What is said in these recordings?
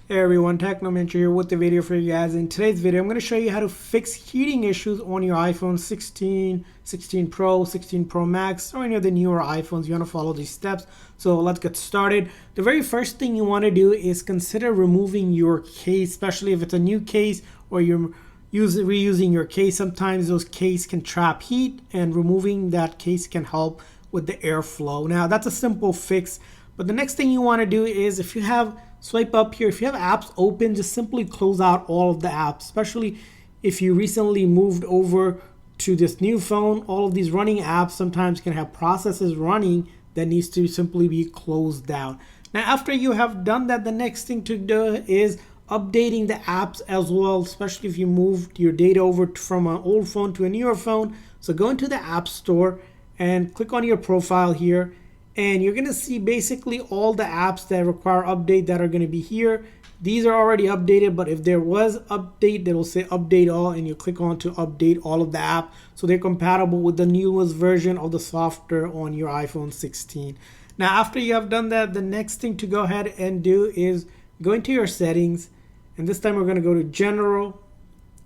Hey everyone, Technomentary here with the video for you guys. In today's video, I'm going to show you how to fix heating issues on your iPhone 16, 16 Pro, 16 Pro Max, or any of the newer iPhones. You want to follow these steps. So let's get started. The very first thing you want to do is consider removing your case, especially if it's a new case or you're reusing your case. Sometimes those cases can trap heat, and removing that case can help with the airflow. Now, that's a simple fix. But the next thing you want to do is, if you have swipe up here, if you have apps open, just simply close out all of the apps, especially if you recently moved over to this new phone. All of these running apps sometimes can have processes running that needs to simply be closed down. Now, after you have done that, the next thing to do is updating the apps as well, especially if you moved your data over from an old phone to a newer phone. So go into the App Store and click on your profile here, and you're going to see basically all the apps that require update that are going to be here. These are already updated, but if there was update, it'll say update all, and you click on to update all of the app so they're compatible with the newest version of the software on your iPhone 16. Now, after you have done that, the next thing to go ahead and do is go into your settings, and this time we're going to go to General,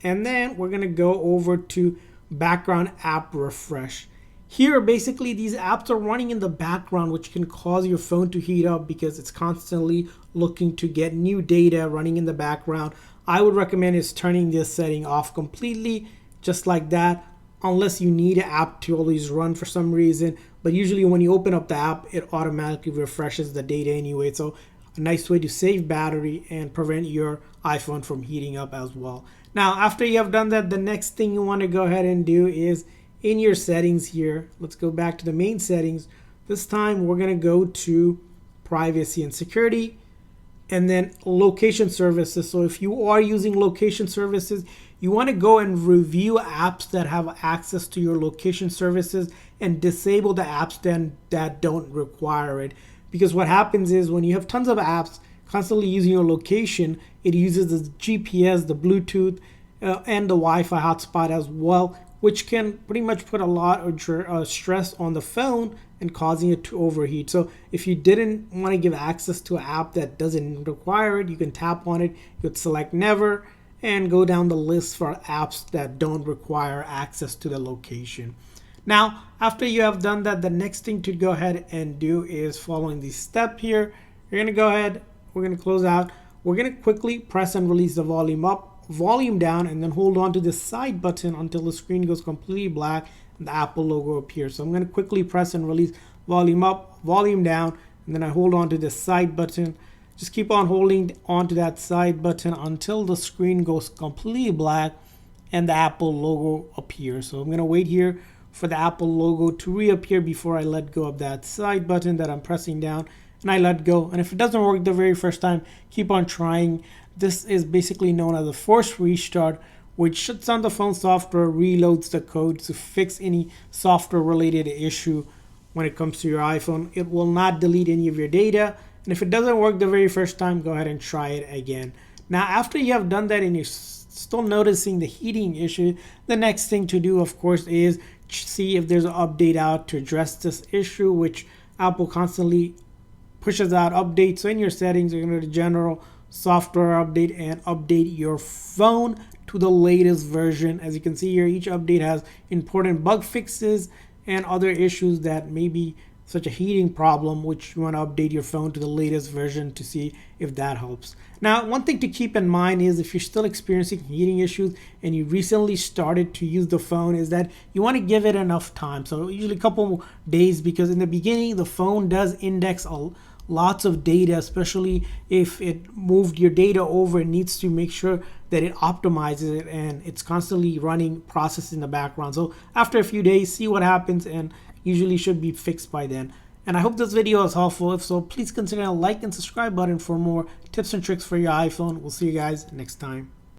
and then we're going to go over to Background App Refresh. Here, basically, these apps are running in the background, which can cause your phone to heat up because it's constantly looking to get new data running in the background. I would recommend is turning this setting off completely, just like that, unless you need an app to always run for some reason. But usually when you open up the app, it automatically refreshes the data anyway. So a nice way to save battery and prevent your iPhone from heating up as well. Now, after you have done that, the next thing you want to go ahead and do is, in your settings here, let's go back to the main settings. This time we're going to go to privacy and security, and then location services. So if you are using location services, you want to go and review apps that have access to your location services and disable the apps then that don't require it. Because what happens is, when you have tons of apps constantly using your location, it uses the GPS, the Bluetooth, and the Wi-Fi hotspot as well, which can pretty much put a lot of stress on the phone and causing it to overheat. So if you didn't want to give access to an app that doesn't require it, you can tap on it, you could select never, and go down the list for apps that don't require access to the location. Now, after you have done that, the next thing to go ahead and do is following the step here. You're going to go ahead, we're going to close out. We're going to quickly press and release the volume up, volume down, and then hold on to the side button until the screen goes completely black and the Apple logo appears. So I'm going to quickly press and release volume up, volume down, and then I hold on to the side button. Just keep on holding on to that side button until the screen goes completely black and the Apple logo appears. So I'm going to wait here for the Apple logo to reappear before I let go of that side button that I'm pressing down, and I let go. And if it doesn't work the very first time, keep on trying. This is basically known as a forced restart, which shuts down the phone software, reloads the code to fix any software related issue when it comes to your iPhone. It will not delete any of your data. And if it doesn't work the very first time, go ahead and try it again. Now, after you have done that and you're still noticing the heating issue, the next thing to do, of course, is see if there's an update out to address this issue, which Apple constantly pushes out updates. So in your settings, you're going to go to General, Software Update, and update your phone to the latest version. As you can see here, each update has important bug fixes and other issues that may be such a heating problem, which you want to update your phone to the latest version to see if that helps. Now, one thing to keep in mind is, if you're still experiencing heating issues and you recently started to use the phone, is that you want to give it enough time. So usually a couple days, because in the beginning the phone does index lots of data, especially if it moved your data over. It needs to make sure that it optimizes it, and it's constantly running processes in the background. So after a few days, see what happens, and usually should be fixed by then. And I hope this video is helpful. If so, please consider a like and subscribe button for more tips and tricks for your iPhone. We'll see you guys next time.